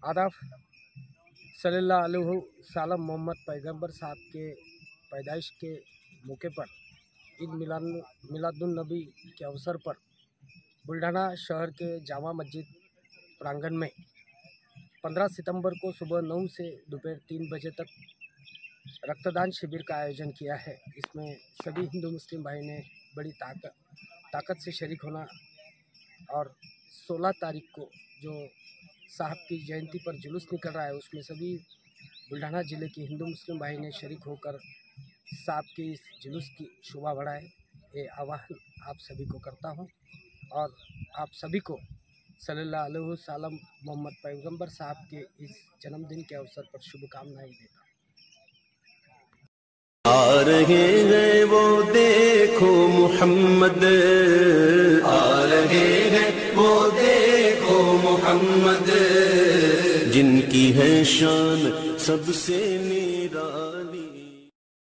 आदाब सल्लल्लाहु अलैहि वसल्लम मोहम्मद पैगंबर साहब के पैदाइश के मौके पर ईद मिलादुन्नबी के अवसर पर बुल्ढाना शहर के जामा मस्जिद प्रांगण में 15 सितंबर को सुबह 9 से दोपहर 3 बजे तक रक्तदान शिविर का आयोजन किया है। इसमें सभी हिंदू मुस्लिम भाई ने बड़ी ताकत से शरीक होना और 16 तारीख को जो साहब की जयंती पर जुलूस निकल रहा है उसमें सभी बुल्ढाना ज़िले के हिंदू मुस्लिम भाई ने शरीक होकर साहब के इस जुलूस की शोभा बढ़ाए। ये आह्वान आप सभी को करता हूं और आप सभी को सल्लल्लाहु अलैहि वसल्लम मोहम्मद पैगंबर साहब के इस जन्मदिन के अवसर पर शुभकामनाएं देता हूं। आ रहे हैं वो देखो मोहम्मद, आ रहे हैं वो देखो मोहम्मद, जिनकी है शान सबसे निराली।